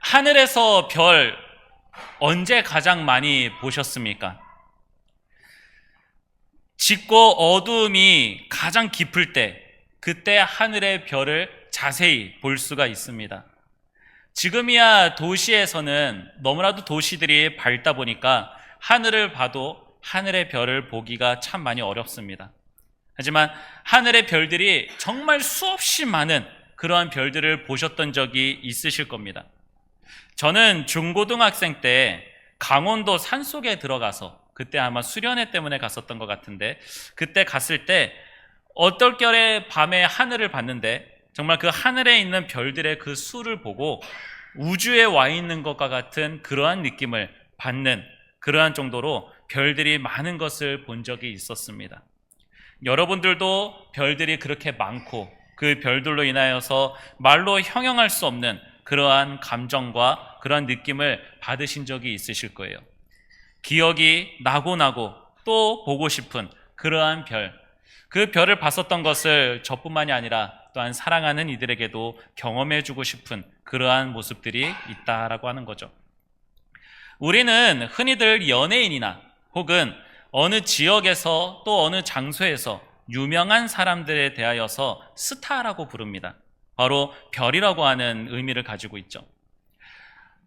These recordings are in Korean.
하늘에서 별 언제 가장 많이 보셨습니까? 짙고 어두움이 가장 깊을 때, 그때 하늘의 별을 자세히 볼 수가 있습니다. 지금이야 도시에서는 너무나도 도시들이 밝다 보니까 하늘을 봐도 하늘의 별을 보기가 참 많이 어렵습니다. 하지만 하늘의 별들이 정말 수없이 많은 그러한 별들을 보셨던 적이 있으실 겁니다. 저는 중고등학생 때 강원도 산속에 들어가서, 그때 아마 수련회 때문에 갔었던 것 같은데, 그때 갔을 때 어떨결에 밤에 하늘을 봤는데 정말 그 하늘에 있는 별들의 그 수를 보고 우주에 와 있는 것과 같은 그러한 느낌을 받는, 그러한 정도로 별들이 많은 것을 본 적이 있었습니다. 여러분들도 별들이 그렇게 많고 그 별들로 인하여서 말로 형용할 수 없는 그러한 감정과 그러한 느낌을 받으신 적이 있으실 거예요. 기억이 나고 또 보고 싶은 그러한 별, 그 별을 봤었던 것을 저뿐만이 아니라 또한 사랑하는 이들에게도 경험해주고 싶은 그러한 모습들이 있다라고 하는 거죠. 우리는 흔히들 연예인이나 혹은 어느 지역에서 또 어느 장소에서 유명한 사람들에 대하여서 스타라고 부릅니다. 바로 별이라고 하는 의미를 가지고 있죠.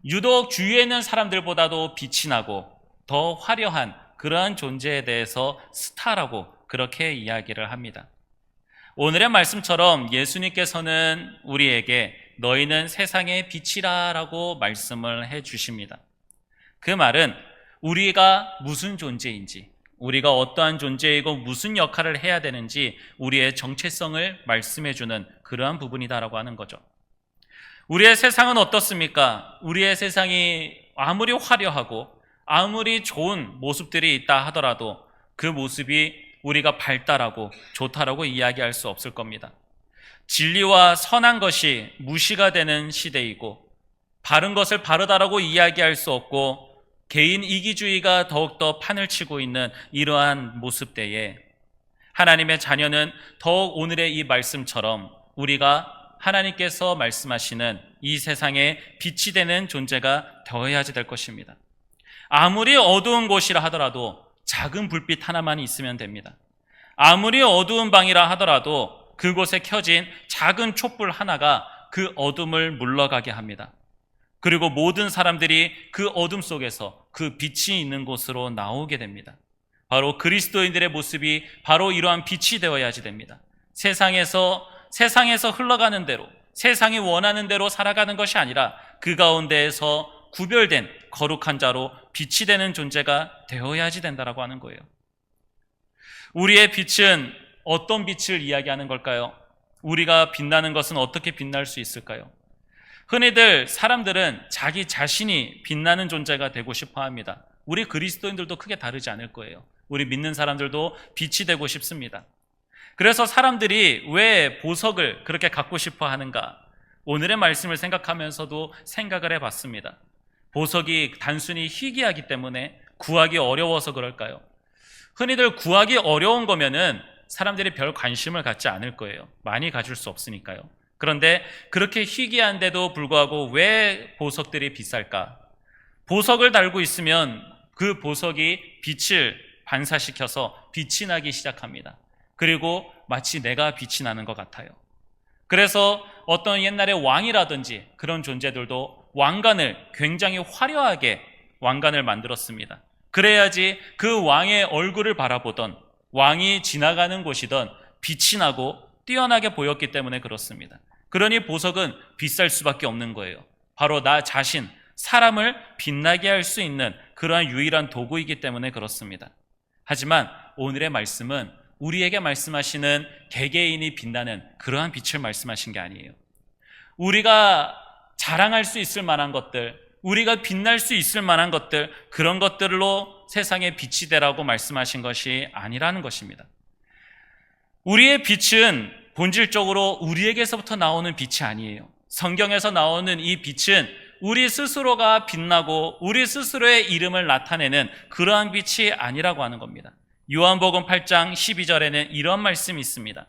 유독 주위에 있는 사람들보다도 빛이 나고 더 화려한 그러한 존재에 대해서 스타라고 그렇게 이야기를 합니다. 오늘의 말씀처럼 예수님께서는 우리에게 너희는 세상의 빛이라 라고 말씀을 해 주십니다. 그 말은 우리가 무슨 존재인지, 우리가 어떠한 존재이고 무슨 역할을 해야 되는지 우리의 정체성을 말씀해 주는 그러한 부분이다라고 하는 거죠. 우리의 세상은 어떻습니까? 우리의 세상이 아무리 화려하고 아무리 좋은 모습들이 있다 하더라도 그 모습이 우리가 발달하고 좋다라고 이야기할 수 없을 겁니다. 진리와 선한 것이 무시가 되는 시대이고 바른 것을 바르다라고 이야기할 수 없고 개인 이기주의가 더욱더 판을 치고 있는 이러한 모습대에 하나님의 자녀는 더욱 오늘의 이 말씀처럼 우리가 하나님께서 말씀하시는 이 세상에 빛이 되는 존재가 되어야지 될 것입니다. 아무리 어두운 곳이라 하더라도 작은 불빛 하나만 있으면 됩니다. 아무리 어두운 방이라 하더라도 그곳에 켜진 작은 촛불 하나가 그 어둠을 물러가게 합니다. 그리고 모든 사람들이 그 어둠 속에서 그 빛이 있는 곳으로 나오게 됩니다. 바로 그리스도인들의 모습이 바로 이러한 빛이 되어야지 됩니다. 세상에서 흘러가는 대로, 세상이 원하는 대로 살아가는 것이 아니라 그 가운데에서 구별된 거룩한 자로 빛이 되는 존재가 되어야지 된다라고 하는 거예요. 우리의 빛은 어떤 빛을 이야기하는 걸까요? 우리가 빛나는 것은 어떻게 빛날 수 있을까요? 흔히들 사람들은 자기 자신이 빛나는 존재가 되고 싶어 합니다. 우리 그리스도인들도 크게 다르지 않을 거예요. 우리 믿는 사람들도 빛이 되고 싶습니다. 그래서 사람들이 왜 보석을 그렇게 갖고 싶어 하는가? 오늘의 말씀을 생각하면서도 생각을 해봤습니다. 보석이 단순히 희귀하기 때문에 구하기 어려워서 그럴까요? 흔히들 구하기 어려운 거면은 사람들이 별 관심을 갖지 않을 거예요. 많이 가질 수 없으니까요. 그런데 그렇게 희귀한데도 불구하고 왜 보석들이 비쌀까? 보석을 달고 있으면 그 보석이 빛을 반사시켜서 빛이 나기 시작합니다. 그리고 마치 내가 빛이 나는 것 같아요. 그래서 어떤 옛날의 왕이라든지 그런 존재들도 왕관을 굉장히 화려하게 왕관을 만들었습니다. 그래야지 그 왕의 얼굴을 바라보던 왕이 지나가는 곳이던 빛이 나고 뛰어나게 보였기 때문에 그렇습니다. 그러니 보석은 비쌀 수밖에 없는 거예요. 바로 나 자신, 사람을 빛나게 할 수 있는 그러한 유일한 도구이기 때문에 그렇습니다. 하지만 오늘의 말씀은 우리에게 말씀하시는 개개인이 빛나는 그러한 빛을 말씀하신 게 아니에요. 우리가 자랑할 수 있을 만한 것들, 우리가 빛날 수 있을 만한 것들, 그런 것들로 세상에 빛이 되라고 말씀하신 것이 아니라는 것입니다. 우리의 빛은 본질적으로 우리에게서부터 나오는 빛이 아니에요. 성경에서 나오는 이 빛은 우리 스스로가 빛나고 우리 스스로의 이름을 나타내는 그러한 빛이 아니라고 하는 겁니다. 요한복음 8장 12절에는 이런 말씀이 있습니다.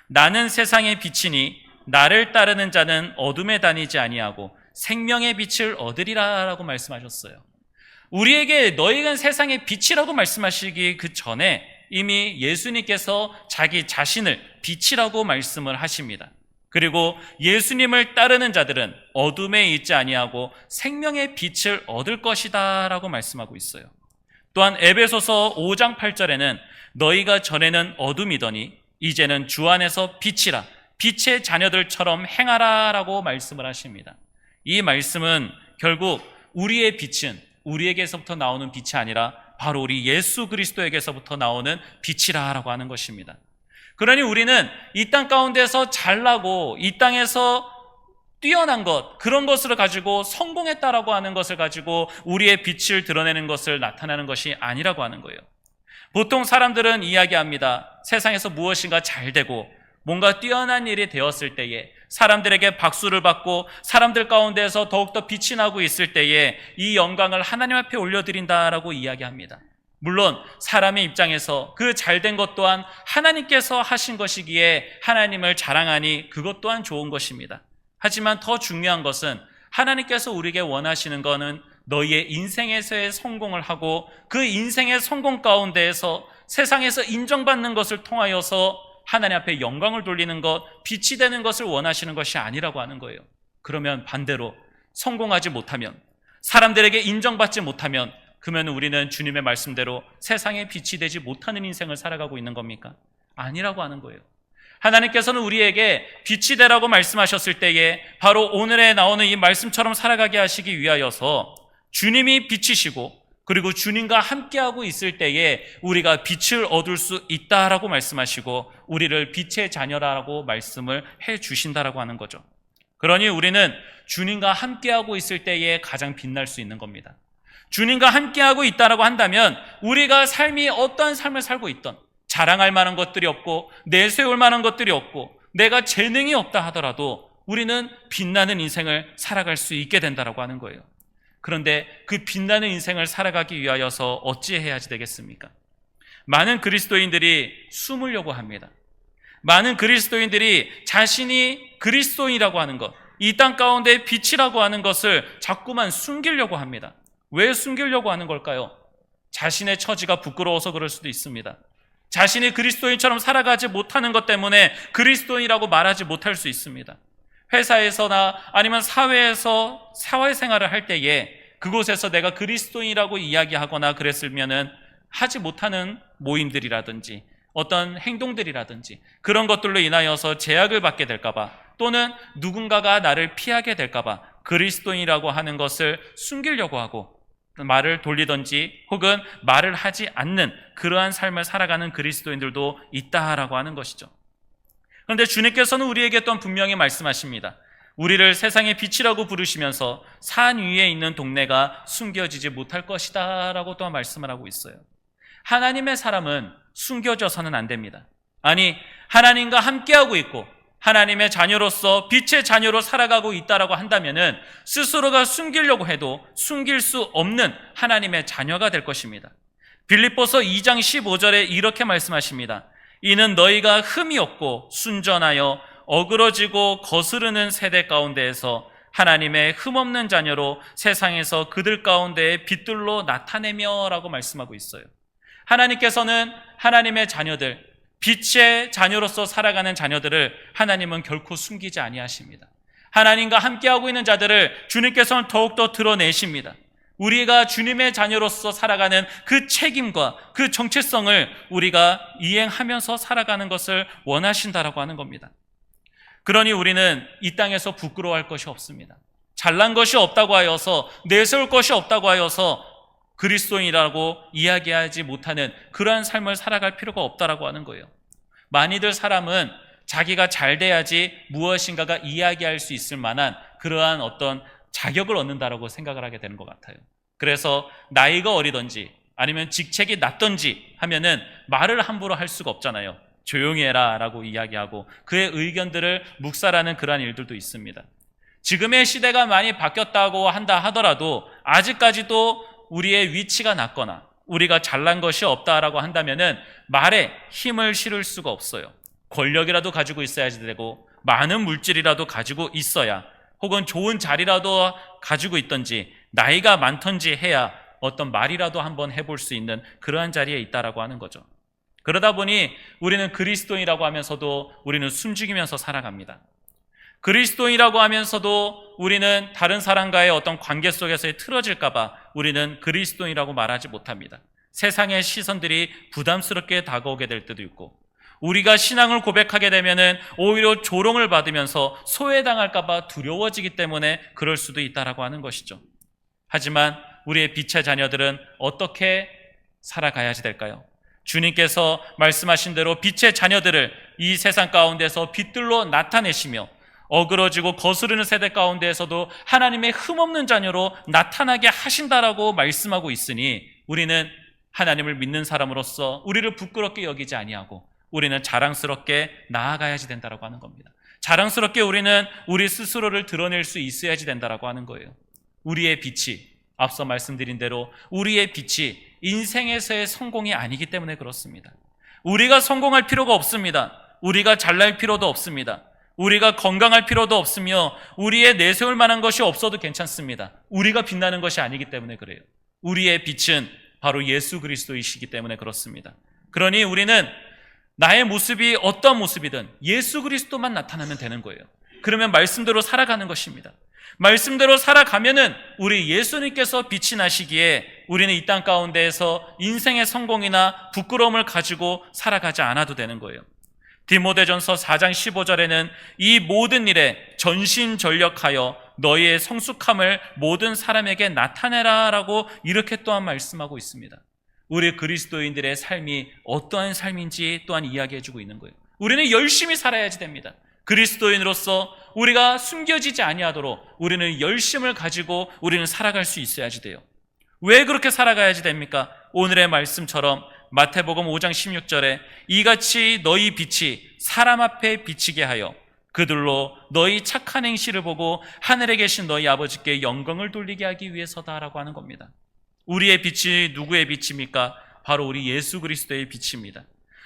나는 세상의 빛이니 나를 따르는 자는 어둠에 다니지 아니하고 생명의 빛을 얻으리라라고 말씀하셨어요. 우리에게 너희가 세상의 빛이라고 말씀하시기 그 전에 이미 예수님께서 자기 자신을 빛이라고 말씀을 하십니다. 그리고 예수님을 따르는 자들은 어둠에 있지 아니하고 생명의 빛을 얻을 것이다 라고 말씀하고 있어요. 또한 에베소서 5장 8절에는 너희가 전에는 어둠이더니 이제는 주 안에서 빛이라 빛의 자녀들처럼 행하라 라고 말씀을 하십니다. 이 말씀은 결국 우리의 빛은 우리에게서부터 나오는 빛이 아니라 바로 우리 예수 그리스도에게서부터 나오는 빛이라고 하는 것입니다. 그러니 우리는 이 땅 가운데서 잘나고 이 땅에서 뛰어난 것, 그런 것을 가지고 성공했다라고 하는 것을 가지고 우리의 빛을 드러내는 것을 나타내는 것이 아니라고 하는 거예요. 보통 사람들은 이야기합니다. 세상에서 무엇인가 잘 되고 뭔가 뛰어난 일이 되었을 때에 사람들에게 박수를 받고 사람들 가운데서 더욱더 빛이 나고 있을 때에 이 영광을 하나님 앞에 올려드린다라고 이야기합니다. 물론 사람의 입장에서 그 잘된 것 또한 하나님께서 하신 것이기에 하나님을 자랑하니 그것 또한 좋은 것입니다. 하지만 더 중요한 것은 하나님께서 우리에게 원하시는 것은 너희의 인생에서의 성공을 하고 그 인생의 성공 가운데에서 세상에서 인정받는 것을 통하여서 하나님 앞에 영광을 돌리는 것, 빛이 되는 것을 원하시는 것이 아니라고 하는 거예요. 그러면 반대로 성공하지 못하면, 사람들에게 인정받지 못하면 그러면 우리는 주님의 말씀대로 세상에 빛이 되지 못하는 인생을 살아가고 있는 겁니까? 아니라고 하는 거예요. 하나님께서는 우리에게 빛이 되라고 말씀하셨을 때에 바로 오늘에 나오는 이 말씀처럼 살아가게 하시기 위하여서 주님이 빛이시고 그리고 주님과 함께하고 있을 때에 우리가 빛을 얻을 수 있다라고 말씀하시고 우리를 빛의 자녀라고 말씀을 해 주신다라고 하는 거죠. 그러니 우리는 주님과 함께하고 있을 때에 가장 빛날 수 있는 겁니다. 주님과 함께하고 있다라고 한다면 우리가 삶이 어떠한 삶을 살고 있던 자랑할 만한 것들이 없고 내세울 만한 것들이 없고 내가 재능이 없다 하더라도 우리는 빛나는 인생을 살아갈 수 있게 된다라고 하는 거예요. 그런데 그 빛나는 인생을 살아가기 위하여서 어찌해야지 되겠습니까? 많은 그리스도인들이 숨으려고 합니다. 많은 그리스도인들이 자신이 그리스도인이라고 하는 것, 이 땅 가운데 빛이라고 하는 것을 자꾸만 숨기려고 합니다. 왜 숨기려고 하는 걸까요? 자신의 처지가 부끄러워서 그럴 수도 있습니다. 자신이 그리스도인처럼 살아가지 못하는 것 때문에 그리스도인이라고 말하지 못할 수 있습니다. 회사에서나 아니면 사회에서 사회생활을 할 때에 그곳에서 내가 그리스도인이라고 이야기하거나 그랬으면은 하지 못하는 모임들이라든지 어떤 행동들이라든지 그런 것들로 인하여서 제약을 받게 될까봐 또는 누군가가 나를 피하게 될까봐 그리스도인이라고 하는 것을 숨기려고 하고 말을 돌리든지 혹은 말을 하지 않는 그러한 삶을 살아가는 그리스도인들도 있다라고 하는 것이죠. 그런데 주님께서는 우리에게 또한 분명히 말씀하십니다. 우리를 세상의 빛이라고 부르시면서 산 위에 있는 동네가 숨겨지지 못할 것이다 라고 또한 말씀을 하고 있어요. 하나님의 사람은 숨겨져서는 안 됩니다. 아니, 하나님과 함께하고 있고 하나님의 자녀로서 빛의 자녀로 살아가고 있다라고 한다면은 스스로가 숨기려고 해도 숨길 수 없는 하나님의 자녀가 될 것입니다. 빌립보서 2장 15절에 이렇게 말씀하십니다. 이는 너희가 흠이 없고 순전하여 어그러지고 거스르는 세대 가운데에서 하나님의 흠없는 자녀로 세상에서 그들 가운데에 빛들로 나타내며 라고 말씀하고 있어요. 하나님께서는 하나님의 자녀들, 빛의 자녀로서 살아가는 자녀들을 하나님은 결코 숨기지 아니하십니다. 하나님과 함께하고 있는 자들을 주님께서는 더욱더 드러내십니다. 우리가 주님의 자녀로서 살아가는 그 책임과 그 정체성을 우리가 이행하면서 살아가는 것을 원하신다라고 하는 겁니다. 그러니 우리는 이 땅에서 부끄러워할 것이 없습니다. 잘난 것이 없다고 하여서 내세울 것이 없다고 하여서 그리스도인이라고 이야기하지 못하는 그러한 삶을 살아갈 필요가 없다라고 하는 거예요. 많이들 사람은 자기가 잘 돼야지 무엇인가가 이야기할 수 있을 만한 그러한 어떤 자격을 얻는다라고 생각을 하게 되는 것 같아요. 그래서 나이가 어리든지 아니면 직책이 낮든지 하면은 말을 함부로 할 수가 없잖아요. 조용히 해라 라고 이야기하고 그의 의견들을 묵살하는 그러한 일들도 있습니다. 지금의 시대가 많이 바뀌었다고 한다 하더라도 아직까지도 우리의 위치가 낮거나 우리가 잘난 것이 없다라고 한다면은 말에 힘을 실을 수가 없어요. 권력이라도 가지고 있어야지 되고 많은 물질이라도 가지고 있어야 혹은 좋은 자리라도 가지고 있든지 나이가 많던지 해야 어떤 말이라도 한번 해볼 수 있는 그러한 자리에 있다라고 하는 거죠. 그러다 보니 우리는 그리스도인이라고 하면서도 우리는 숨죽이면서 살아갑니다. 그리스도인이라고 하면서도 우리는 다른 사람과의 어떤 관계 속에서 틀어질까 봐 우리는 그리스도인이라고 말하지 못합니다. 세상의 시선들이 부담스럽게 다가오게 될 때도 있고, 우리가 신앙을 고백하게 되면은 오히려 조롱을 받으면서 소외당할까 봐 두려워지기 때문에 그럴 수도 있다라고 하는 것이죠. 하지만 우리의 빛의 자녀들은 어떻게 살아가야지 될까요? 주님께서 말씀하신 대로 빛의 자녀들을 이 세상 가운데서 빛들로 나타내시며 어그러지고 거스르는 세대 가운데에서도 하나님의 흠없는 자녀로 나타나게 하신다라고 말씀하고 있으니, 우리는 하나님을 믿는 사람으로서 우리를 부끄럽게 여기지 아니하고 우리는 자랑스럽게 나아가야지 된다라고 하는 겁니다. 자랑스럽게 우리는 우리 스스로를 드러낼 수 있어야지 된다라고 하는 거예요. 우리의 빛이, 앞서 말씀드린 대로 우리의 빛이 인생에서의 성공이 아니기 때문에 그렇습니다. 우리가 성공할 필요가 없습니다. 우리가 잘날 필요도 없습니다. 우리가 건강할 필요도 없으며 우리의 내세울 만한 것이 없어도 괜찮습니다. 우리가 빛나는 것이 아니기 때문에 그래요. 우리의 빛은 바로 예수 그리스도이시기 때문에 그렇습니다. 그러니 우리는 나의 모습이 어떤 모습이든 예수 그리스도만 나타나면 되는 거예요. 그러면 말씀대로 살아가는 것입니다. 말씀대로 살아가면은 우리 예수님께서 빛이 나시기에 우리는 이 땅 가운데에서 인생의 성공이나 부끄러움을 가지고 살아가지 않아도 되는 거예요. 디모데전서 4장 15절에는 이 모든 일에 전심전력하여 너희의 성숙함을 모든 사람에게 나타내라 라고 이렇게 또한 말씀하고 있습니다. 우리 그리스도인들의 삶이 어떠한 삶인지 또한 이야기해주고 있는 거예요. 우리는 열심히 살아야지 됩니다. 그리스도인으로서 우리가 숨겨지지 아니하도록 우리는 열심을 가지고 우리는 살아갈 수 있어야지 돼요. 왜 그렇게 살아가야지 됩니까? 오늘의 말씀처럼 마태복음 5장 16절에 이같이 너희 빛이 사람 앞에 비치게 하여 그들로 너희 착한 행실을 보고 하늘에 계신 너희 아버지께 영광을 돌리게 하기 위해서다라고 하는 겁니다. 우리의 빛이 누구의 빛입니까? 바로 우리 예수 그리스도의 빛입니다.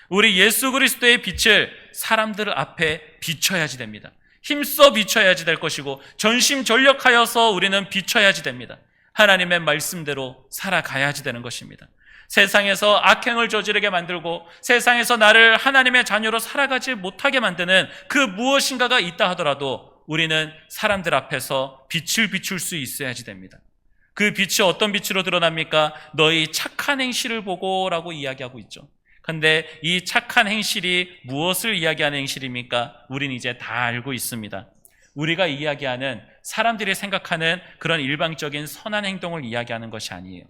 우리 예수 그리스도의 빛을 사람들 앞에 비춰야지 됩니다. 힘써 비춰야지 될 것이고 전심전력하여서 우리는 비춰야지 됩니다. 하나님의 말씀대로 살아가야지 되는 것입니다. 세상에서 악행을 저지르게 만들고 세상에서 나를 하나님의 자녀로 살아가지 못하게 만드는 그 무엇인가가 있다 하더라도 우리는 사람들 앞에서 빛을 비출 수 있어야지 됩니다. 그 빛이 어떤 빛으로 드러납니까? 너희 착한 행실을 보고 라고 이야기하고 있죠. 그런데 이 착한 행실이 무엇을 이야기하는 행실입니까? 우린 이제 다 알고 있습니다. 우리가 이야기하는, 사람들이 생각하는 그런 일방적인 선한 행동을 이야기하는 것이 아니에요.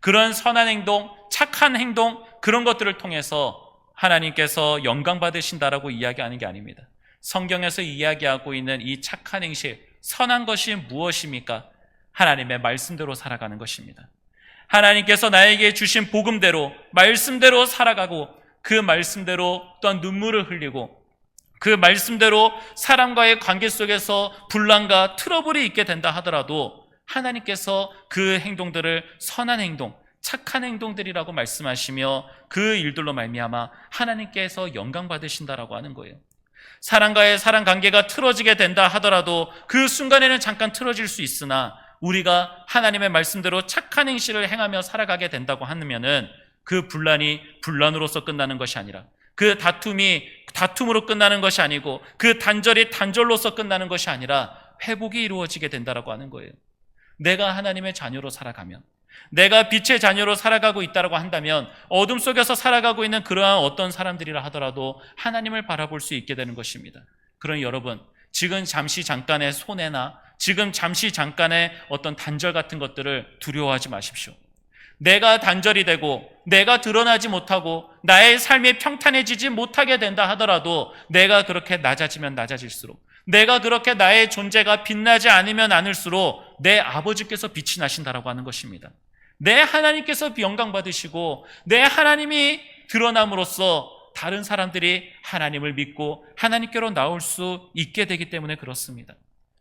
그런 선한 행동, 착한 행동, 그런 것들을 통해서 하나님께서 영광 받으신다라고 이야기하는 게 아닙니다. 성경에서 이야기하고 있는 이 착한 행실, 선한 것이 무엇입니까? 하나님의 말씀대로 살아가는 것입니다. 하나님께서 나에게 주신 복음대로, 말씀대로 살아가고 그 말씀대로 또한 눈물을 흘리고 그 말씀대로 사람과의 관계 속에서 분란과 트러블이 있게 된다 하더라도 하나님께서 그 행동들을 선한 행동, 착한 행동들이라고 말씀하시며 그 일들로 말미암아 하나님께서 영광 받으신다라고 하는 거예요. 사람과의 사람 관계가 틀어지게 된다 하더라도 그 순간에는 잠깐 틀어질 수 있으나 우리가 하나님의 말씀대로 착한 행실을 행하며 살아가게 된다고 하면은 그 분란이 분란으로서 끝나는 것이 아니라, 그 다툼이 다툼으로 끝나는 것이 아니고, 그 단절이 단절로서 끝나는 것이 아니라 회복이 이루어지게 된다라고 하는 거예요. 내가 하나님의 자녀로 살아가면, 내가 빛의 자녀로 살아가고 있다고 한다면 어둠 속에서 살아가고 있는 그러한 어떤 사람들이라 하더라도 하나님을 바라볼 수 있게 되는 것입니다. 그러니 여러분, 지금 잠시 잠깐의 손해나 지금 잠시 잠깐의 어떤 단절 같은 것들을 두려워하지 마십시오. 내가 단절이 되고 내가 드러나지 못하고 나의 삶이 평탄해지지 못하게 된다 하더라도 내가 그렇게 낮아지면 낮아질수록, 내가 그렇게 나의 존재가 빛나지 않으면 않을수록 내 아버지께서 빛이 나신다라고 하는 것입니다. 내 하나님께서 영광 받으시고 내 하나님이 드러남으로써 다른 사람들이 하나님을 믿고 하나님께로 나올 수 있게 되기 때문에 그렇습니다.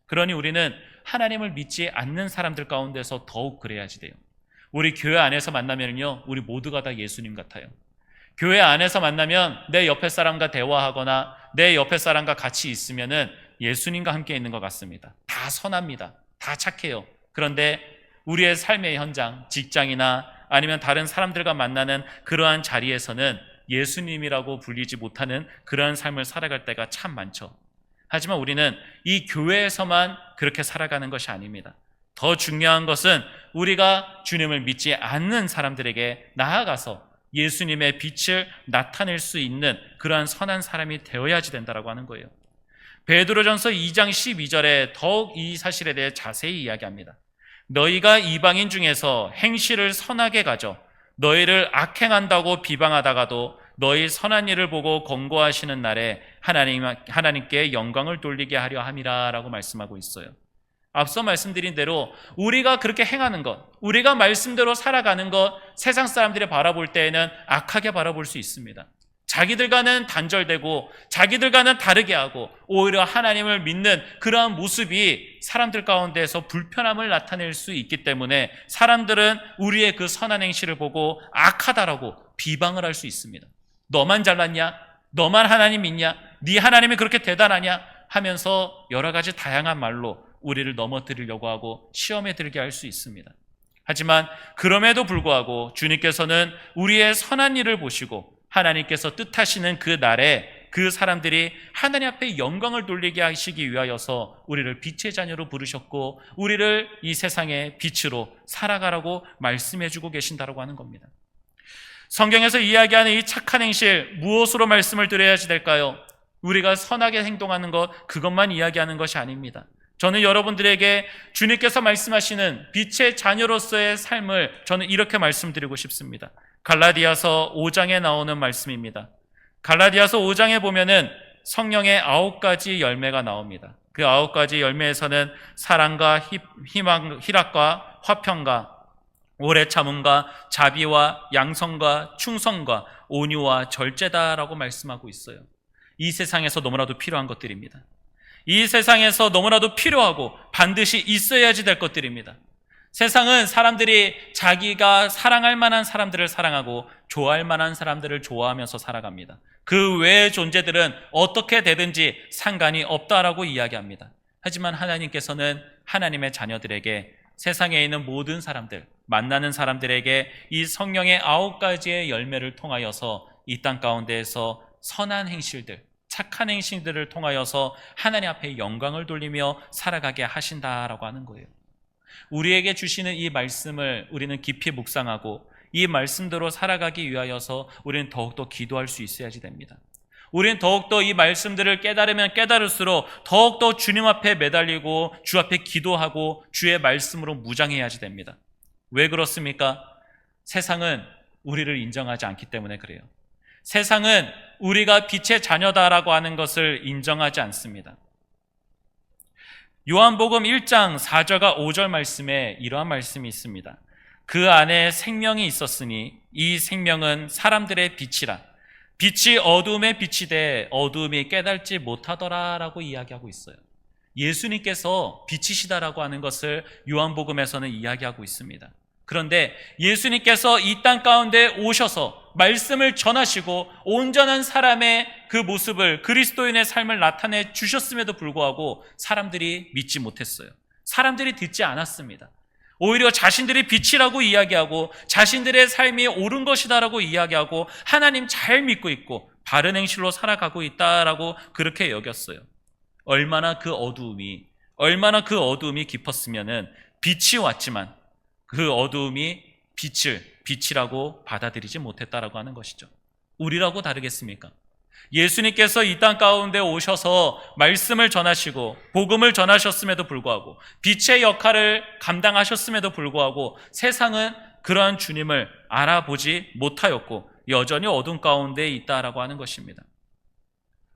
그러니 우리는 하나님을 믿지 않는 사람들 가운데서 더욱 그래야지 돼요. 우리 교회 안에서 만나면요, 우리 모두가 다 예수님 같아요. 교회 안에서 만나면 내 옆에 사람과 대화하거나 내 옆에 사람과 같이 있으면은 예수님과 함께 있는 것 같습니다. 다 다 선합니다. 다 착해요. 그런데 우리의 삶의 현장, 직장이나 아니면 다른 사람들과 만나는 그러한 자리에서는 예수님이라고 불리지 못하는 그러한 삶을 살아갈 때가 참 많죠. 하지만 우리는 이 교회에서만 그렇게 살아가는 것이 아닙니다. 더 중요한 것은 우리가 주님을 믿지 않는 사람들에게 나아가서 예수님의 빛을 나타낼 수 있는 그러한 선한 사람이 되어야지 된다라고 하는 거예요. 베드로전서 2장 12절에 더욱 이 사실에 대해 자세히 이야기합니다. 너희가 이방인 중에서 행실을 선하게 가져 너희를 악행한다고 비방하다가도 너희 선한 일을 보고 권고하시는 날에 하나님께 영광을 돌리게 하려 함이라 라고 말씀하고 있어요. 앞서 말씀드린 대로 우리가 그렇게 행하는 것, 우리가 말씀대로 살아가는 것, 세상 사람들이 바라볼 때에는 악하게 바라볼 수 있습니다. 자기들과는 단절되고 자기들과는 다르게 하고 오히려 하나님을 믿는 그러한 모습이 사람들 가운데에서 불편함을 나타낼 수 있기 때문에 사람들은 우리의 그 선한 행실을 보고 악하다라고 비방을 할 수 있습니다. 너만 잘났냐? 너만 하나님 믿냐? 네 하나님이 그렇게 대단하냐? 하면서 여러 가지 다양한 말로 우리를 넘어뜨리려고 하고 시험에 들게 할 수 있습니다. 하지만 그럼에도 불구하고 주님께서는 우리의 선한 일을 보시고 하나님께서 뜻하시는 그 날에 그 사람들이 하나님 앞에 영광을 돌리게 하시기 위하여서 우리를 빛의 자녀로 부르셨고 우리를 이 세상의 빛으로 살아가라고 말씀해주고 계신다라고 하는 겁니다. 성경에서 이야기하는 이 착한 행실, 무엇으로 말씀을 드려야지 될까요? 우리가 선하게 행동하는 것, 그것만 이야기하는 것이 아닙니다. 저는 여러분들에게 주님께서 말씀하시는 빛의 자녀로서의 삶을 저는 이렇게 말씀드리고 싶습니다. 갈라디아서 5장에 나오는 말씀입니다. 갈라디아서 5장에 보면은 성령의 9가지 열매가 나옵니다. 그 9가지 열매에서는 사랑과 희망, 희락과 화평과 오래 참음과 자비와 양성과 충성과 온유와 절제다라고 말씀하고 있어요. 이 세상에서 너무나도 필요한 것들입니다. 이 세상에서 너무나도 필요하고 반드시 있어야지 될 것들입니다. 세상은 사람들이 자기가 사랑할 만한 사람들을 사랑하고 좋아할 만한 사람들을 좋아하면서 살아갑니다. 그 외의 존재들은 어떻게 되든지 상관이 없다라고 이야기합니다. 하지만 하나님께서는 하나님의 자녀들에게 세상에 있는 모든 사람들, 만나는 사람들에게 이 성령의 9가지의 열매를 통하여서 이 땅 가운데에서 선한 행실들, 착한 행실들을 통하여서 하나님 앞에 영광을 돌리며 살아가게 하신다라고 하는 거예요. 우리에게 주시는 이 말씀을 우리는 깊이 묵상하고 이 말씀대로 살아가기 위하여서 우리는 더욱더 기도할 수 있어야지 됩니다. 우리는 더욱더 이 말씀들을 깨달으면 깨달을수록 더욱더 주님 앞에 매달리고 주 앞에 기도하고 주의 말씀으로 무장해야지 됩니다. 왜 그렇습니까? 세상은 우리를 인정하지 않기 때문에 그래요. 세상은 우리가 빛의 자녀다라고 하는 것을 인정하지 않습니다. 요한복음 1장 4절과 5절 말씀에 이러한 말씀이 있습니다. 그 안에 생명이 있었으니 이 생명은 사람들의 빛이라. 빛이 어두움에 빛이 돼 어두움이 깨달지 못하더라라고 이야기하고 있어요. 예수님께서 빛이시다라고 하는 것을 요한복음에서는 이야기하고 있습니다. 그런데 예수님께서 이 땅 가운데 오셔서 말씀을 전하시고 온전한 사람의 그 모습을, 그리스도인의 삶을 나타내 주셨음에도 불구하고 사람들이 믿지 못했어요. 사람들이 듣지 않았습니다. 오히려 자신들이 빛이라고 이야기하고 자신들의 삶이 옳은 것이다라고 이야기하고 하나님 잘 믿고 있고 바른 행실로 살아가고 있다라고 그렇게 여겼어요. 얼마나 그 어두움이 깊었으면은 빛이 왔지만 그 어두움이 빛이라고 받아들이지 못했다라고 하는 것이죠. 우리라고 다르겠습니까? 예수님께서 이 땅 가운데 오셔서 말씀을 전하시고 복음을 전하셨음에도 불구하고 빛의 역할을 감당하셨음에도 불구하고 세상은 그러한 주님을 알아보지 못하였고 여전히 어둠 가운데 있다라고 하는 것입니다.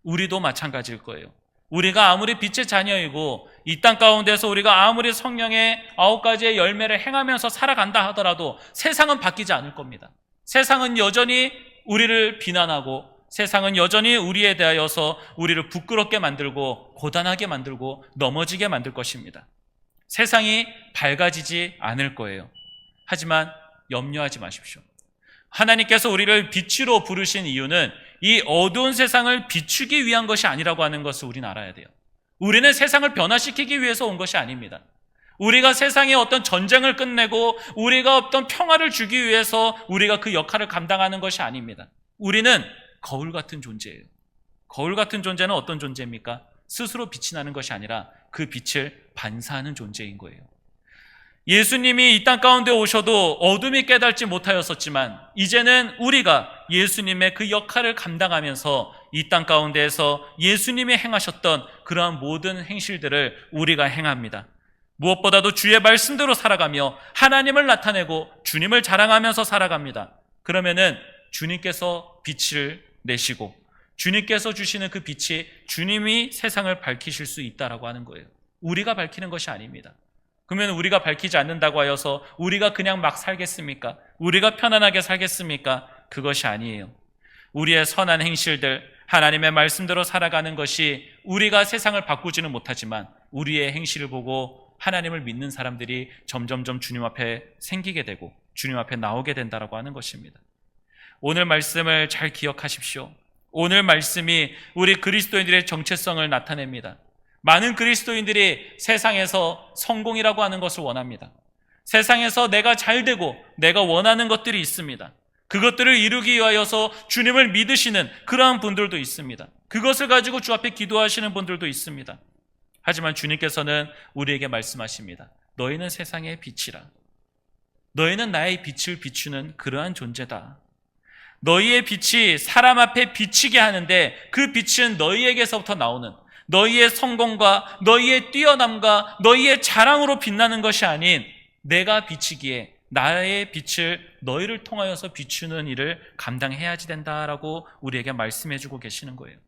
우리도 마찬가지일 거예요. 우리가 아무리 빛의 자녀이고 이 땅 가운데서 우리가 아무리 성령의 9가지의 열매를 행하면서 살아간다 하더라도 세상은 바뀌지 않을 겁니다. 세상은 여전히 우리를 비난하고 세상은 여전히 우리에 대하여서 우리를 부끄럽게 만들고 고단하게 만들고 넘어지게 만들 것입니다. 세상이 밝아지지 않을 거예요. 하지만 염려하지 마십시오. 하나님께서 우리를 빛으로 부르신 이유는 이 어두운 세상을 비추기 위한 것이 아니라고 하는 것을 우리는 알아야 돼요. 우리는 세상을 변화시키기 위해서 온 것이 아닙니다. 우리가 세상에 어떤 전쟁을 끝내고 우리가 어떤 평화를 주기 위해서 우리가 그 역할을 감당하는 것이 아닙니다. 우리는 거울 같은 존재예요. 거울 같은 존재는 어떤 존재입니까? 스스로 빛이 나는 것이 아니라 그 빛을 반사하는 존재인 거예요. 예수님이 이 땅 가운데 오셔도 어둠이 깨닫지 못하였었지만 이제는 우리가 예수님의 그 역할을 감당하면서 이 땅 가운데에서 예수님이 행하셨던 그러한 모든 행실들을 우리가 행합니다. 무엇보다도 주의 말씀대로 살아가며 하나님을 나타내고 주님을 자랑하면서 살아갑니다. 그러면은 주님께서 빛을 내시고 주님께서 주시는 그 빛이 주님이 세상을 밝히실 수 있다라고 하는 거예요. 우리가 밝히는 것이 아닙니다. 그러면 우리가 밝히지 않는다고 하여서 우리가 그냥 막 살겠습니까? 우리가 편안하게 살겠습니까? 그것이 아니에요. 우리의 선한 행실들, 하나님의 말씀대로 살아가는 것이 우리가 세상을 바꾸지는 못하지만 우리의 행실을 보고 하나님을 믿는 사람들이 점점점 주님 앞에 생기게 되고 주님 앞에 나오게 된다라고 하는 것입니다. 오늘 말씀을 잘 기억하십시오. 오늘 말씀이 우리 그리스도인들의 정체성을 나타냅니다. 많은 그리스도인들이 세상에서 성공이라고 하는 것을 원합니다. 세상에서 내가 잘 되고 내가 원하는 것들이 있습니다. 그것들을 이루기 위하여서 주님을 믿으시는 그러한 분들도 있습니다. 그것을 가지고 주 앞에 기도하시는 분들도 있습니다. 하지만 주님께서는 우리에게 말씀하십니다. 너희는 세상의 빛이라. 너희는 나의 빛을 비추는 그러한 존재다. 너희의 빛이 사람 앞에 비치게 하는데 그 빛은 너희에게서부터 나오는 너희의 성공과 너희의 뛰어남과 너희의 자랑으로 빛나는 것이 아닌 내가 비치기에 나의 빛을 너희를 통하여서 비추는 일을 감당해야지 된다라고 우리에게 말씀해주고 계시는 거예요.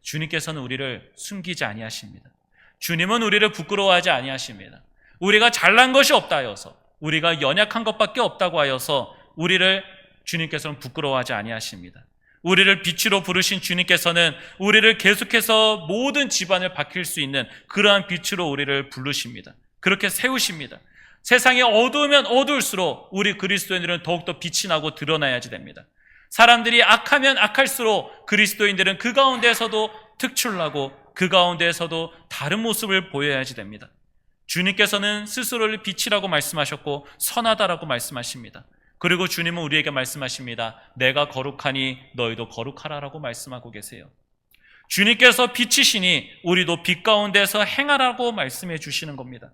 주님께서는 우리를 숨기지 아니하십니다. 주님은 우리를 부끄러워하지 아니하십니다. 우리가 잘난 것이 없다 하여서 우리가 연약한 것밖에 없다고 하여서 우리를 주님께서는 부끄러워하지 아니하십니다. 우리를 빛으로 부르신 주님께서는 우리를 계속해서 모든 집안을 밝힐 수 있는 그러한 빛으로 우리를 부르십니다. 그렇게 세우십니다. 세상이 어두우면 어두울수록 우리 그리스도인들은 더욱더 빛이 나고 드러나야지 됩니다. 사람들이 악하면 악할수록 그리스도인들은 그 가운데에서도 특출나고 그 가운데에서도 다른 모습을 보여야지 됩니다. 주님께서는 스스로를 빛이라고 말씀하셨고 선하다라고 말씀하십니다. 그리고 주님은 우리에게 말씀하십니다. 내가 거룩하니 너희도 거룩하라라고 말씀하고 계세요. 주님께서 빛이시니 우리도 빛 가운데서 행하라고 말씀해 주시는 겁니다.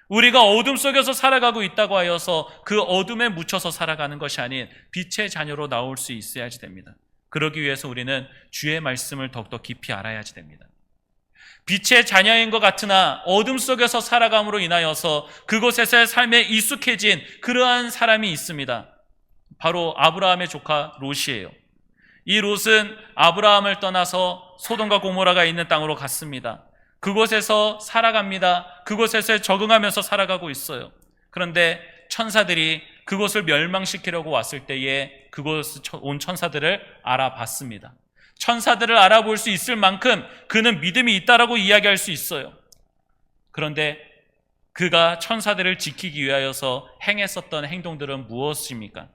우리가 어둠 속에서 살아가고 있다고 하여서 그 어둠에 묻혀서 살아가는 것이 아닌 빛의 자녀로 나올 수 있어야지 됩니다. 그러기 위해서 우리는 주의 말씀을 더욱더 깊이 알아야지 됩니다. 빛의 자녀인 것 같으나 어둠 속에서 살아감으로 인하여서 그곳에서의 삶에 익숙해진 그러한 사람이 있습니다. 바로 아브라함의 조카 롯이에요. 이 롯은 아브라함을 떠나서 소돔과 고모라가 있는 땅으로 갔습니다. 그곳에서 살아갑니다. 그곳에서 적응하면서 살아가고 있어요. 그런데 천사들이 그곳을 멸망시키려고 왔을 때에 그곳에 온 천사들을 알아봤습니다. 천사들을 알아볼 수 있을 만큼 그는 믿음이 있다라고 이야기할 수 있어요. 그런데 그가 천사들을 지키기 위하여서 행했었던 행동들은 무엇입니까?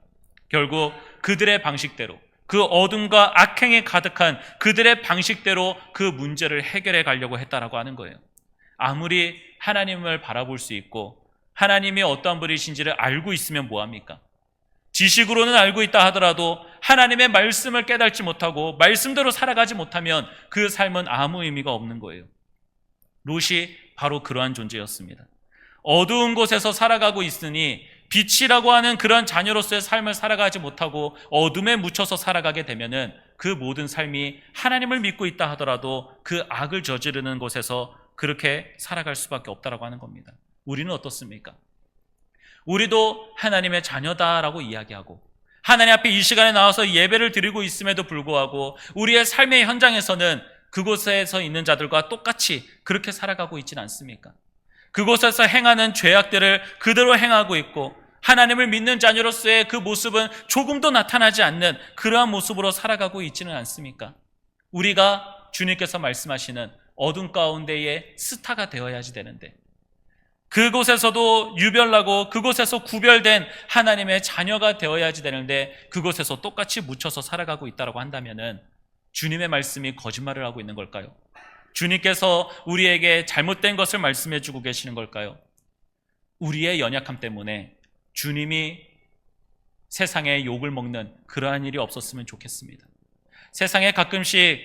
결국 그들의 방식대로, 그 어둠과 악행에 가득한 그들의 방식대로 그 문제를 해결해 가려고 했다라고 하는 거예요. 아무리 하나님을 바라볼 수 있고 하나님이 어떠한 분이신지를 알고 있으면 뭐합니까? 지식으로는 알고 있다 하더라도 하나님의 말씀을 깨닫지 못하고 말씀대로 살아가지 못하면 그 삶은 아무 의미가 없는 거예요. 롯이 바로 그러한 존재였습니다. 어두운 곳에서 살아가고 있으니 빛이라고 하는 그런 자녀로서의 삶을 살아가지 못하고 어둠에 묻혀서 살아가게 되면은 그 모든 삶이 하나님을 믿고 있다 하더라도 그 악을 저지르는 곳에서 그렇게 살아갈 수밖에 없다라고 하는 겁니다. 우리는 어떻습니까? 우리도 하나님의 자녀다라고 이야기하고 하나님 앞에 이 시간에 나와서 예배를 드리고 있음에도 불구하고 우리의 삶의 현장에서는 그곳에서 있는 자들과 똑같이 그렇게 살아가고 있지는 않습니까? 그곳에서 행하는 죄악들을 그대로 행하고 있고 하나님을 믿는 자녀로서의 그 모습은 조금도 나타나지 않는 그러한 모습으로 살아가고 있지는 않습니까? 우리가 주님께서 말씀하시는 어둠 가운데의 스타가 되어야지 되는데 그곳에서도 유별나고 그곳에서 구별된 하나님의 자녀가 되어야지 되는데 그곳에서 똑같이 묻혀서 살아가고 있다고 한다면은 주님의 말씀이 거짓말을 하고 있는 걸까요? 주님께서 우리에게 잘못된 것을 말씀해 주고 계시는 걸까요? 우리의 연약함 때문에 주님이 세상에 욕을 먹는 그러한 일이 없었으면 좋겠습니다. 세상에 가끔씩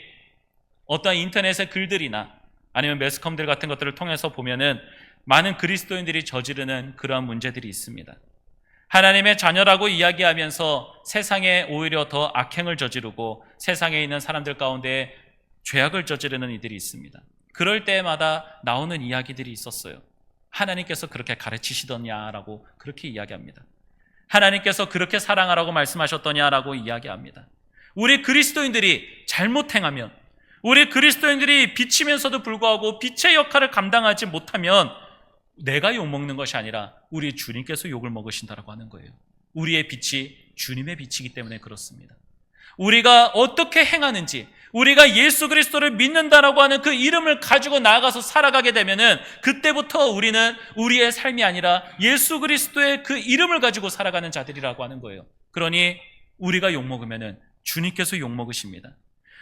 어떤 인터넷의 글들이나 아니면 매스컴들 같은 것들을 통해서 보면은 많은 그리스도인들이 저지르는 그러한 문제들이 있습니다. 하나님의 자녀라고 이야기하면서 세상에 오히려 더 악행을 저지르고 세상에 있는 사람들 가운데 죄악을 저지르는 이들이 있습니다. 그럴 때마다 나오는 이야기들이 있었어요. 하나님께서 그렇게 가르치시더냐라고 그렇게 이야기합니다. 하나님께서 그렇게 사랑하라고 말씀하셨더냐라고 이야기합니다. 우리 그리스도인들이 잘못 행하면, 우리 그리스도인들이 비치면서도 불구하고 빛의 역할을 감당하지 못하면 내가 욕먹는 것이 아니라 우리 주님께서 욕을 먹으신다라고 하는 거예요. 우리의 빛이 주님의 빛이기 때문에 그렇습니다. 우리가 어떻게 행하는지, 우리가 예수 그리스도를 믿는다라고 하는 그 이름을 가지고 나아가서 살아가게 되면은 그때부터 우리는 우리의 삶이 아니라 예수 그리스도의 그 이름을 가지고 살아가는 자들이라고 하는 거예요. 그러니 우리가 욕먹으면은 주님께서 욕먹으십니다.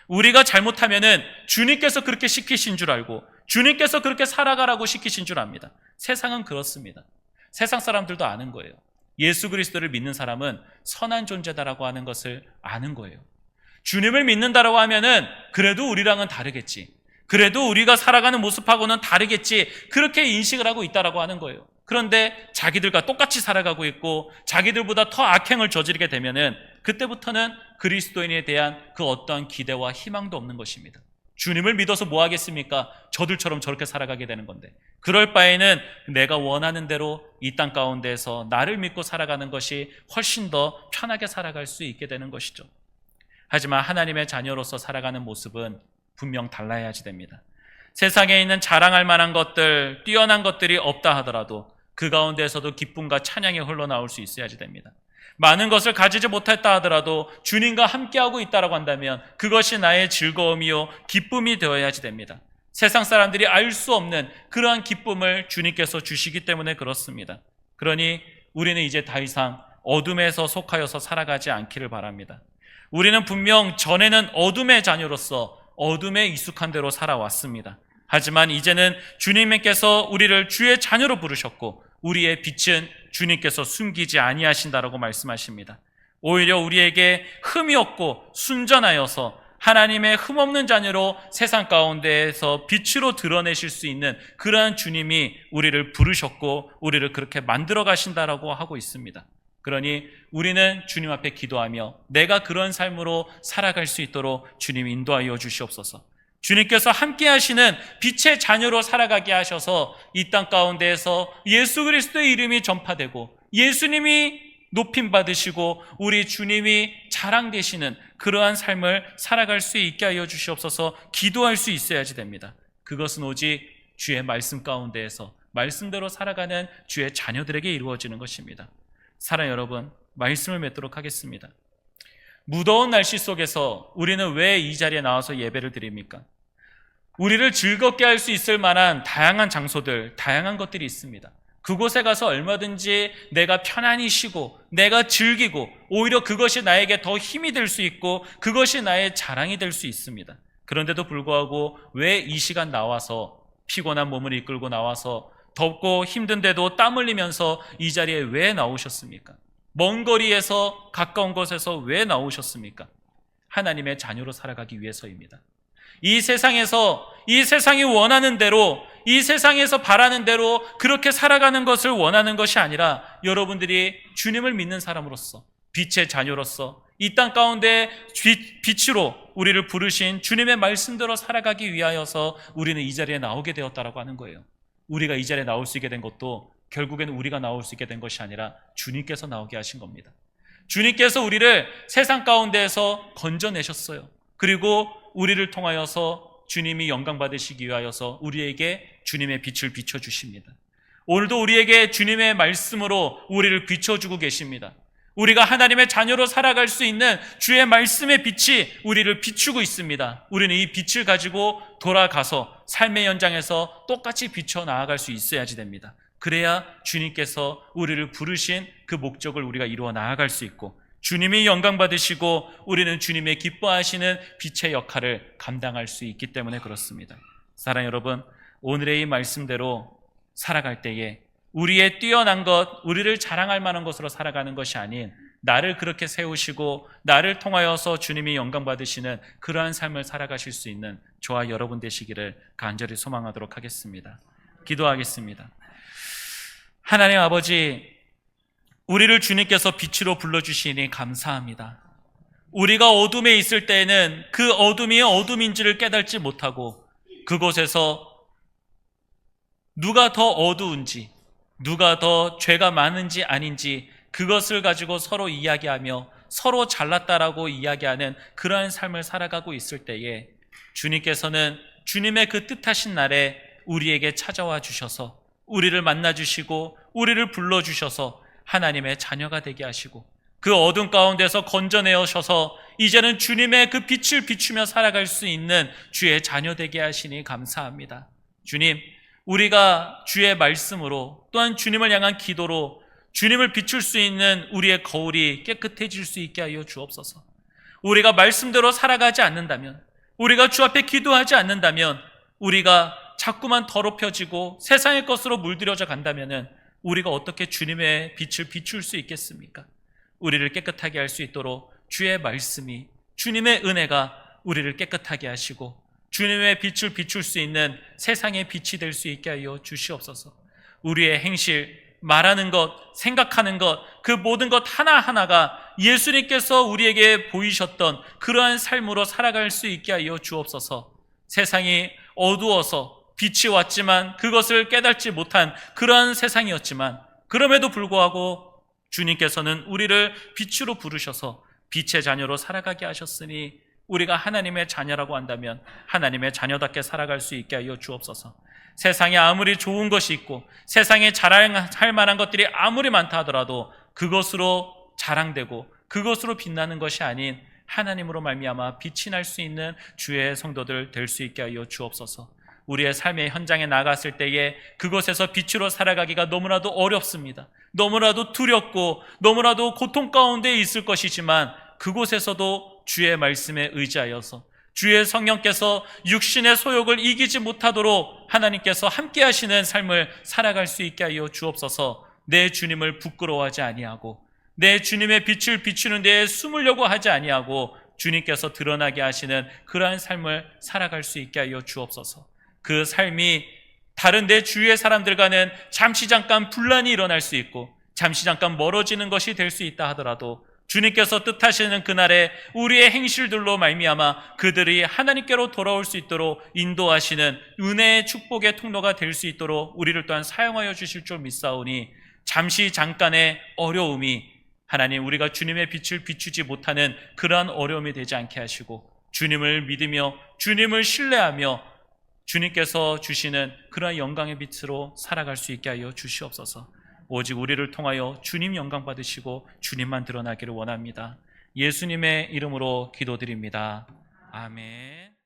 우리가 잘못하면은 주님께서 그렇게 시키신 줄 알고 주님께서 그렇게 살아가라고 시키신 줄 압니다. 세상은 그렇습니다. 세상 사람들도 아는 거예요. 예수 그리스도를 믿는 사람은 선한 존재다라고 하는 것을 아는 거예요. 주님을 믿는다라고 하면은 그래도 우리랑은 다르겠지, 그래도 우리가 살아가는 모습하고는 다르겠지, 그렇게 인식을 하고 있다라고 하는 거예요. 그런데 자기들과 똑같이 살아가고 있고 자기들보다 더 악행을 저지르게 되면은 그때부터는 그리스도인에 대한 그 어떠한 기대와 희망도 없는 것입니다. 주님을 믿어서 뭐 하겠습니까? 저들처럼 저렇게 살아가게 되는 건데, 그럴 바에는 내가 원하는 대로 이 땅 가운데에서 나를 믿고 살아가는 것이 훨씬 더 편하게 살아갈 수 있게 되는 것이죠. 하지만 하나님의 자녀로서 살아가는 모습은 분명 달라야지 됩니다. 세상에 있는 자랑할 만한 것들, 뛰어난 것들이 없다 하더라도 그 가운데에서도 기쁨과 찬양이 흘러나올 수 있어야지 됩니다. 많은 것을 가지지 못했다 하더라도 주님과 함께하고 있다고 한다면 그것이 나의 즐거움이요 기쁨이 되어야지 됩니다. 세상 사람들이 알 수 없는 그러한 기쁨을 주님께서 주시기 때문에 그렇습니다. 그러니 우리는 이제 더 이상 어둠에서 속하여서 살아가지 않기를 바랍니다. 우리는 분명 전에는 어둠의 자녀로서 어둠에 익숙한 대로 살아왔습니다. 하지만 이제는 주님께서 우리를 주의 자녀로 부르셨고 우리의 빛은 주님께서 숨기지 아니하신다라고 말씀하십니다. 오히려 우리에게 흠이 없고 순전하여서 하나님의 흠없는 자녀로 세상 가운데에서 빛으로 드러내실 수 있는 그러한 주님이 우리를 부르셨고 우리를 그렇게 만들어 가신다라고 하고 있습니다. 그러니 우리는 주님 앞에 기도하며 내가 그런 삶으로 살아갈 수 있도록 주님 인도하여 주시옵소서. 주님께서 함께 하시는 빛의 자녀로 살아가게 하셔서 이 땅 가운데에서 예수 그리스도의 이름이 전파되고 예수님이 높임 받으시고 우리 주님이 자랑되시는 그러한 삶을 살아갈 수 있게 하여 주시옵소서. 기도할 수 있어야지 됩니다. 그것은 오직 주의 말씀 가운데에서 말씀대로 살아가는 주의 자녀들에게 이루어지는 것입니다. 사랑하는 여러분, 말씀을 맺도록 하겠습니다. 무더운 날씨 속에서 우리는 왜 이 자리에 나와서 예배를 드립니까? 우리를 즐겁게 할 수 있을 만한 다양한 장소들, 다양한 것들이 있습니다. 그곳에 가서 얼마든지 내가 편안히 쉬고 내가 즐기고 오히려 그것이 나에게 더 힘이 될 수 있고 그것이 나의 자랑이 될 수 있습니다. 그런데도 불구하고 왜 이 시간 나와서 피곤한 몸을 이끌고 나와서 덥고 힘든데도 땀 흘리면서 이 자리에 왜 나오셨습니까? 먼 거리에서 가까운 곳에서 왜 나오셨습니까? 하나님의 자녀로 살아가기 위해서입니다. 이 세상에서 이 세상이 원하는 대로 이 세상에서 바라는 대로 그렇게 살아가는 것을 원하는 것이 아니라 여러분들이 주님을 믿는 사람으로서 빛의 자녀로서 이 땅 가운데 빛으로 우리를 부르신 주님의 말씀대로 살아가기 위하여서 우리는 이 자리에 나오게 되었다라고 하는 거예요. 우리가 이 자리에 나올 수 있게 된 것도 결국에는 우리가 나올 수 있게 된 것이 아니라 주님께서 나오게 하신 겁니다. 주님께서 우리를 세상 가운데에서 건져내셨어요. 그리고 우리를 통하여서 주님이 영광 받으시기 위하여서 우리에게 주님의 빛을 비춰주십니다. 오늘도 우리에게 주님의 말씀으로 우리를 비춰주고 계십니다. 우리가 하나님의 자녀로 살아갈 수 있는 주의 말씀의 빛이 우리를 비추고 있습니다. 우리는 이 빛을 가지고 돌아가서 삶의 현장에서 똑같이 비춰 나아갈 수 있어야지 됩니다. 그래야 주님께서 우리를 부르신 그 목적을 우리가 이루어 나아갈 수 있고 주님이 영광 받으시고 우리는 주님의 기뻐하시는 빛의 역할을 감당할 수 있기 때문에 그렇습니다. 사랑하는 여러분, 오늘의 이 말씀대로 살아갈 때에 우리의 뛰어난 것, 우리를 자랑할 만한 것으로 살아가는 것이 아닌 나를 그렇게 세우시고 나를 통하여서 주님이 영광 받으시는 그러한 삶을 살아가실 수 있는 저와 여러분 되시기를 간절히 소망하도록 하겠습니다. 기도하겠습니다. 하나님 아버지, 우리를 주님께서 빛으로 불러주시니 감사합니다. 우리가 어둠에 있을 때에는 그 어둠이 어둠인지를 깨닫지 못하고 그곳에서 누가 더 어두운지, 누가 더 죄가 많은지 아닌지 그것을 가지고 서로 이야기하며 서로 잘났다라고 이야기하는 그러한 삶을 살아가고 있을 때에 주님께서는 주님의 그 뜻하신 날에 우리에게 찾아와 주셔서 우리를 만나 주시고 우리를 불러 주셔서 하나님의 자녀가 되게 하시고 그 어둠 가운데서 건져내어셔서 이제는 주님의 그 빛을 비추며 살아갈 수 있는 주의 자녀 되게 하시니 감사합니다. 주님, 우리가 주의 말씀으로 또한 주님을 향한 기도로 주님을 비출 수 있는 우리의 거울이 깨끗해질 수 있게 하여 주옵소서. 우리가 말씀대로 살아가지 않는다면, 우리가 주 앞에 기도하지 않는다면, 우리가 자꾸만 더럽혀지고 세상의 것으로 물들여져 간다면 우리가 어떻게 주님의 빛을 비출 수 있겠습니까? 우리를 깨끗하게 할 수 있도록 주의 말씀이, 주님의 은혜가 우리를 깨끗하게 하시고 주님의 빛을 비출 수 있는 세상의 빛이 될 수 있게 하여 주시옵소서. 우리의 행실, 말하는 것, 생각하는 것, 그 모든 것 하나하나가 예수님께서 우리에게 보이셨던 그러한 삶으로 살아갈 수 있게 하여 주옵소서. 세상이 어두워서 빛이 왔지만 그것을 깨닫지 못한 그러한 세상이었지만 그럼에도 불구하고 주님께서는 우리를 빛으로 부르셔서 빛의 자녀로 살아가게 하셨으니 우리가 하나님의 자녀라고 한다면 하나님의 자녀답게 살아갈 수 있게 하여 주옵소서. 세상에 아무리 좋은 것이 있고 세상에 자랑할 만한 것들이 아무리 많다 하더라도 그것으로 자랑되고 그것으로 빛나는 것이 아닌 하나님으로 말미암아 빛이 날 수 있는 주의 성도들 될 수 있게 하여 주옵소서. 우리의 삶의 현장에 나갔을 때에 그곳에서 빛으로 살아가기가 너무나도 어렵습니다. 너무나도 두렵고 너무나도 고통 가운데 있을 것이지만 그곳에서도 주의 말씀에 의지하여서 주의 성령께서 육신의 소욕을 이기지 못하도록 하나님께서 함께 하시는 삶을 살아갈 수 있게 하여 주옵소서. 내 주님을 부끄러워하지 아니하고 내 주님의 빛을 비추는 데에 숨으려고 하지 아니하고 주님께서 드러나게 하시는 그러한 삶을 살아갈 수 있게 하여 주옵소서. 그 삶이 다른 내 주위의 사람들과는 잠시 잠깐 분란이 일어날 수 있고 잠시 잠깐 멀어지는 것이 될 수 있다 하더라도 주님께서 뜻하시는 그날에 우리의 행실들로 말미암아 그들이 하나님께로 돌아올 수 있도록 인도하시는 은혜의 축복의 통로가 될 수 있도록 우리를 또한 사용하여 주실 줄 믿사오니 잠시 잠깐의 어려움이 하나님 우리가 주님의 빛을 비추지 못하는 그러한 어려움이 되지 않게 하시고 주님을 믿으며 주님을 신뢰하며 주님께서 주시는 그러한 영광의 빛으로 살아갈 수 있게 하여 주시옵소서. 오직 우리를 통하여 주님 영광 받으시고 주님만 드러나기를 원합니다. 예수님의 이름으로 기도드립니다. 아멘.